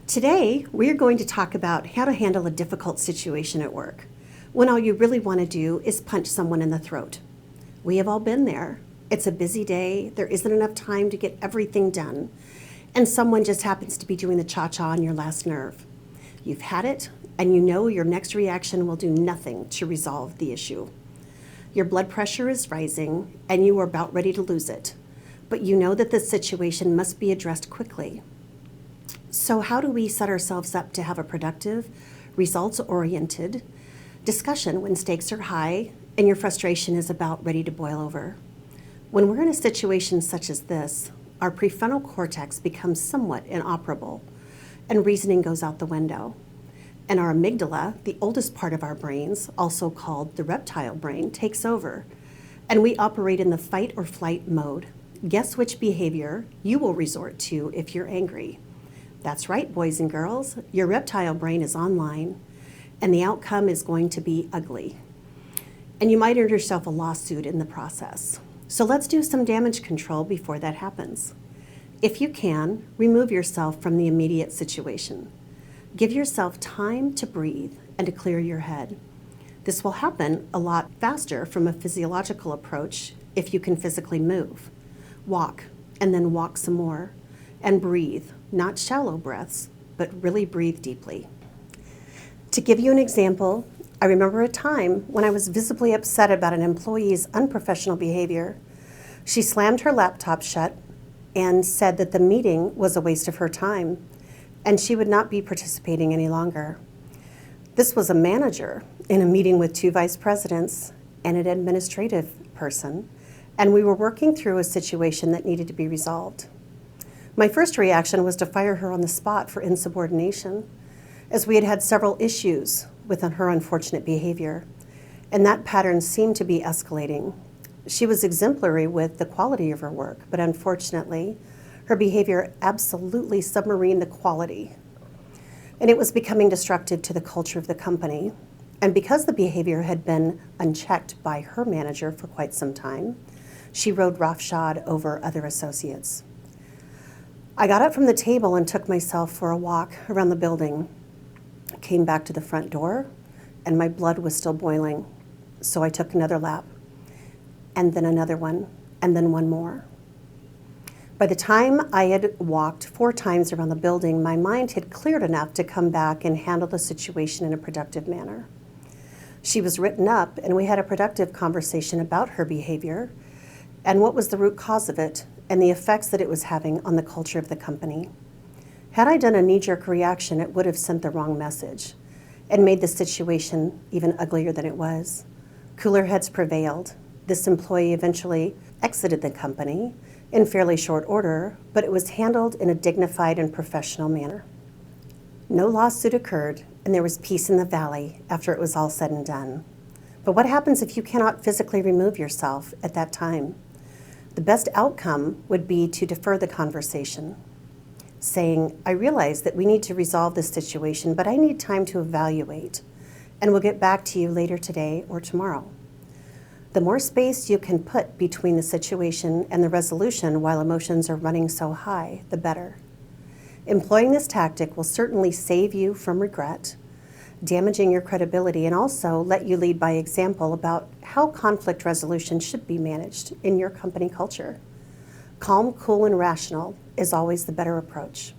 Today, we're going to talk about how to handle a difficult situation at work when all you really want to do is punch someone in the throat. We have all been there. It's a busy day, there isn't enough time to get everything done, and someone just happens to be doing the cha-cha on your last nerve. You've had it, and you know your next reaction will do nothing to resolve the issue. Your blood pressure is rising, and you are about ready to lose it, but you know that this situation must be addressed quickly. So how do we set ourselves up to have a productive, results-oriented discussion when stakes are high and your frustration is about ready to boil over? When we're in a situation such as this, our prefrontal cortex becomes somewhat inoperable and reasoning goes out the window. And our amygdala, the oldest part of our brains, also called the reptile brain, takes over, and we operate in the fight or flight mode. Guess which behavior you will resort to if you're angry? That's right, boys and girls, your reptile brain is online, and the outcome is going to be ugly. And you might earn yourself a lawsuit in the process. So let's do some damage control before that happens. If you can, remove yourself from the immediate situation. Give yourself time to breathe and to clear your head. This will happen a lot faster from a physiological approach if you can physically move. Walk, and then walk some more. And breathe, not shallow breaths, but really breathe deeply. To give you an example, I remember a time when I was visibly upset about an employee's unprofessional behavior. She slammed her laptop shut and said that the meeting was a waste of her time and she would not be participating any longer. This was a manager in a meeting with 2 vice presidents and an administrative person, and we were working through a situation that needed to be resolved. My first reaction was to fire her on the spot for insubordination, as we had had several issues with her unfortunate behavior, and that pattern seemed to be escalating. She was exemplary with the quality of her work, but unfortunately, her behavior absolutely submarined the quality, and it was becoming destructive to the culture of the company. And because the behavior had been unchecked by her manager for quite some time, she rode roughshod over other associates. I got up from the table and took myself for a walk around the building. Came back to the front door, and my blood was still boiling. So I took another lap, and then another one, and then one more. By the time I had walked 4 times around the building, my mind had cleared enough to come back and handle the situation in a productive manner. She was written up, and we had a productive conversation about her behavior and what was the root cause of it, and the effects that it was having on the culture of the company. Had I done a knee-jerk reaction, it would have sent the wrong message and made the situation even uglier than it was. Cooler heads prevailed. This employee eventually exited the company in fairly short order, but it was handled in a dignified and professional manner. No lawsuit occurred, and there was peace in the valley after it was all said and done. But what happens if you cannot physically remove yourself at that time? The best outcome would be to defer the conversation, saying, I realize that we need to resolve this situation, but I need time to evaluate, and we'll get back to you later today or tomorrow. The more space you can put between the situation and the resolution while emotions are running so high, the better. Employing this tactic will certainly save you from regret, damaging your credibility, and also let you lead by example about how conflict resolution should be managed in your company culture. Calm, cool, and rational is always the better approach.